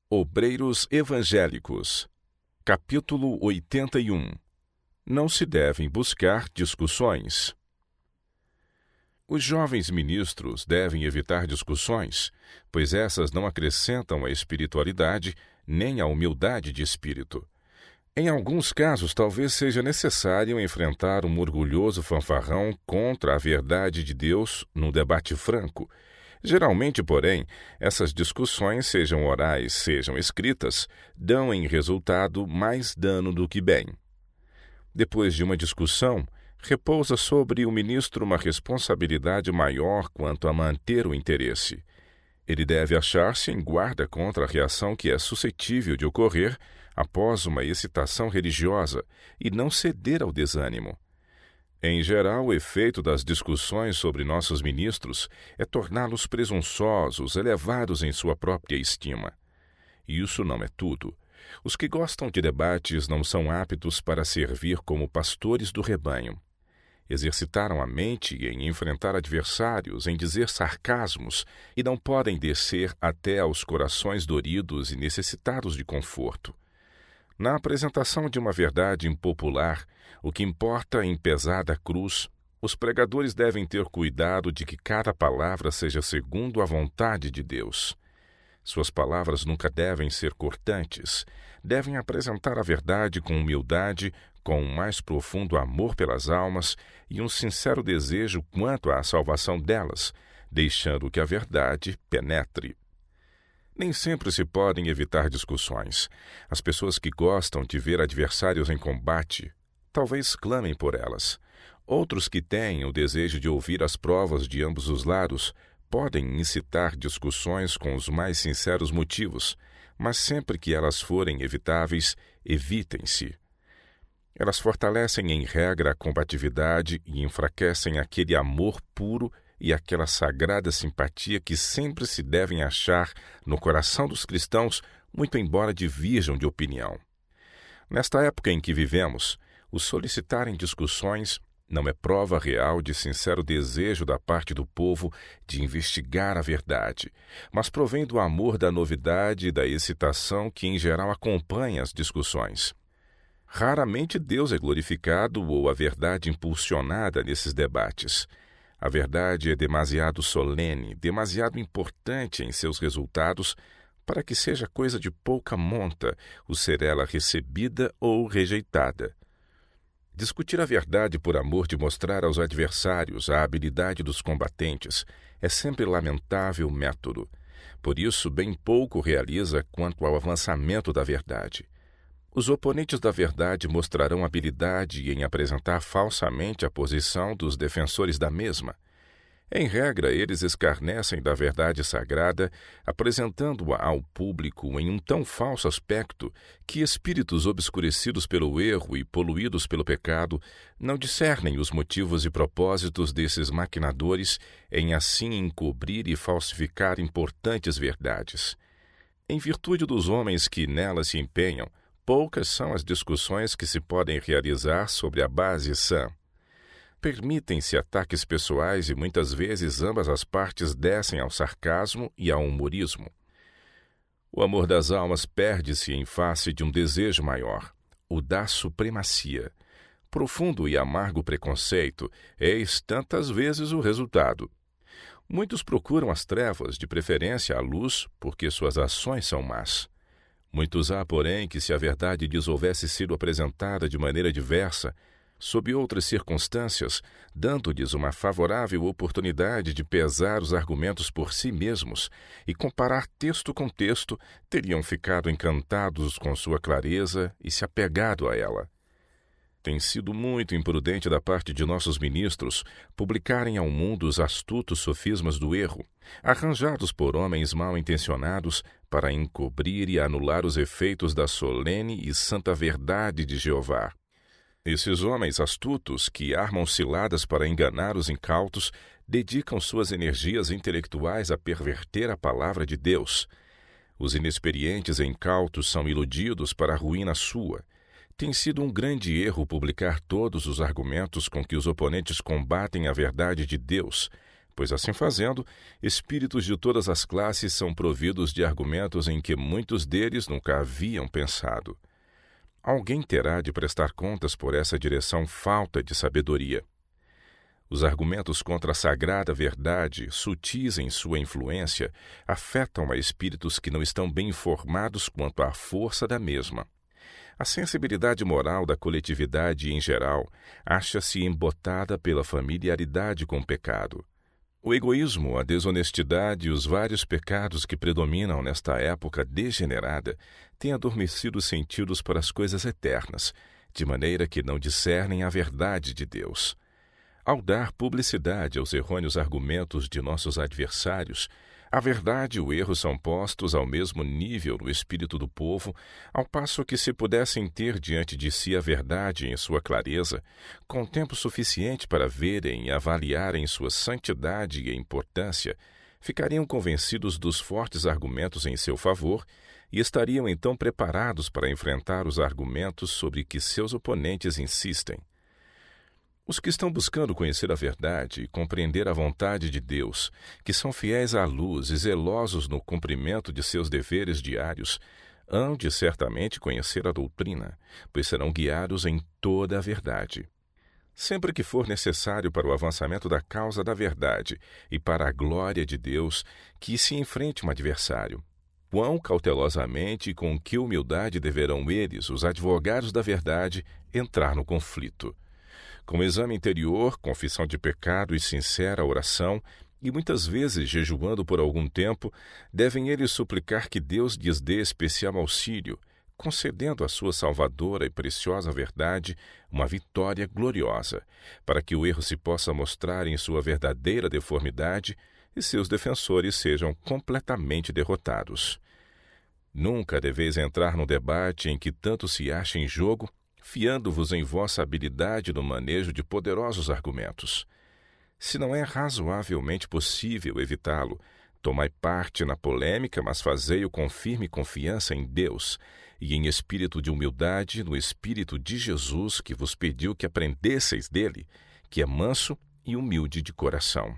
Obreiros Evangélicos. Capítulo 81. Não se devem buscar discussões. Os jovens ministros devem evitar discussões, pois essas não acrescentam a espiritualidade nem a humildade de espírito. Em alguns casos, talvez seja necessário enfrentar um orgulhoso fanfarrão contra a verdade de Deus num debate franco. Geralmente, porém, essas discussões, sejam orais, sejam escritas, dão em resultado mais dano do que bem. Depois de uma discussão, repousa sobre o ministro uma responsabilidade maior quanto a manter o interesse. Ele deve achar-se em guarda contra a reação que é suscetível de ocorrer após uma excitação religiosa e não ceder ao desânimo. Em geral, o efeito das discussões sobre nossos ministros é torná-los presunçosos, elevados em sua própria estima. Isso não é tudo. Os que gostam de debates não são aptos para servir como pastores do rebanho. Exercitaram a mente em enfrentar adversários, em dizer sarcasmos, e não podem descer até aos corações doridos e necessitados de conforto. Na apresentação de uma verdade impopular, o que importa em pesada cruz, os pregadores devem ter cuidado de que cada palavra seja segundo a vontade de Deus. Suas palavras nunca devem ser cortantes, devem apresentar a verdade com humildade, com um mais profundo amor pelas almas e um sincero desejo quanto à salvação delas, deixando que a verdade penetre. Nem sempre se podem evitar discussões. As pessoas que gostam de ver adversários em combate, talvez clamem por elas. Outros que têm o desejo de ouvir as provas de ambos os lados, podem incitar discussões com os mais sinceros motivos, mas sempre que elas forem evitáveis, evitem-se. Elas fortalecem em regra a combatividade e enfraquecem aquele amor puro e aquela sagrada simpatia que sempre se devem achar no coração dos cristãos, muito embora divirjam de opinião. Nesta época em que vivemos, o solicitar em discussões não é prova real de sincero desejo da parte do povo de investigar a verdade, mas provém do amor da novidade e da excitação que em geral acompanha as discussões. Raramente Deus é glorificado ou a verdade impulsionada nesses debates. A verdade é demasiado solene, demasiado importante em seus resultados para que seja coisa de pouca monta o ser ela recebida ou rejeitada. Discutir a verdade por amor de mostrar aos adversários a habilidade dos combatentes é sempre lamentável método. Por isso, bem pouco realiza quanto ao avançamento da verdade. Os oponentes da verdade mostrarão habilidade em apresentar falsamente a posição dos defensores da mesma. Em regra, eles escarnecem da verdade sagrada, apresentando-a ao público em um tão falso aspecto que espíritos obscurecidos pelo erro e poluídos pelo pecado não discernem os motivos e propósitos desses maquinadores em assim encobrir e falsificar importantes verdades. Em virtude dos homens que nelas se empenham, poucas são as discussões que se podem realizar sobre a base sã. Permitem-se ataques pessoais e muitas vezes ambas as partes descem ao sarcasmo e ao humorismo. O amor das almas perde-se em face de um desejo maior, o da supremacia. Profundo e amargo preconceito, eis tantas vezes o resultado. Muitos procuram as trevas, de preferência à luz, porque suas ações são más. Muitos há, porém, que se a verdade lhes houvesse sido apresentada de maneira diversa, sob outras circunstâncias, dando-lhes uma favorável oportunidade de pesar os argumentos por si mesmos e comparar texto com texto, teriam ficado encantados com sua clareza e se apegado a ela. Tem sido muito imprudente da parte de nossos ministros publicarem ao mundo os astutos sofismas do erro, arranjados por homens mal intencionados para encobrir e anular os efeitos da solene e santa verdade de Jeová. Esses homens astutos, que armam ciladas para enganar os incautos, dedicam suas energias intelectuais a perverter a palavra de Deus. Os inexperientes e incautos são iludidos para a ruína sua. Tem sido um grande erro publicar todos os argumentos com que os oponentes combatem a verdade de Deus, pois assim fazendo, espíritos de todas as classes são providos de argumentos em que muitos deles nunca haviam pensado. Alguém terá de prestar contas por essa direção falta de sabedoria. Os argumentos contra a sagrada verdade, sutis em sua influência, afetam a espíritos que não estão bem informados quanto à força da mesma. A sensibilidade moral da coletividade em geral acha-se embotada pela familiaridade com o pecado. O egoísmo, a desonestidade e os vários pecados que predominam nesta época degenerada têm adormecido os sentidos para as coisas eternas, de maneira que não discernem a verdade de Deus. Ao dar publicidade aos errôneos argumentos de nossos adversários, a verdade e o erro são postos ao mesmo nível no espírito do povo, ao passo que, se pudessem ter diante de si a verdade em sua clareza, com tempo suficiente para verem e avaliarem sua santidade e importância, ficariam convencidos dos fortes argumentos em seu favor e estariam então preparados para enfrentar os argumentos sobre que seus oponentes insistem. Os que estão buscando conhecer a verdade e compreender a vontade de Deus, que são fiéis à luz e zelosos no cumprimento de seus deveres diários, hão de certamente conhecer a doutrina, pois serão guiados em toda a verdade. Sempre que for necessário para o avançamento da causa da verdade e para a glória de Deus, que se enfrente um adversário. Quão cautelosamente e com que humildade deverão eles, os advogados da verdade, entrar no conflito. Com exame interior, confissão de pecado e sincera oração, e muitas vezes jejuando por algum tempo, devem eles suplicar que Deus lhes dê especial auxílio, concedendo à sua salvadora e preciosa verdade uma vitória gloriosa, para que o erro se possa mostrar em sua verdadeira deformidade e seus defensores sejam completamente derrotados. Nunca deveis entrar no debate em que tanto se acha em jogo, fiando-vos em vossa habilidade no manejo de poderosos argumentos. Se não é razoavelmente possível evitá-lo, tomai parte na polêmica, mas fazei-o com firme confiança em Deus e em espírito de humildade, no espírito de Jesus, que vos pediu que aprendesseis dele, que é manso e humilde de coração.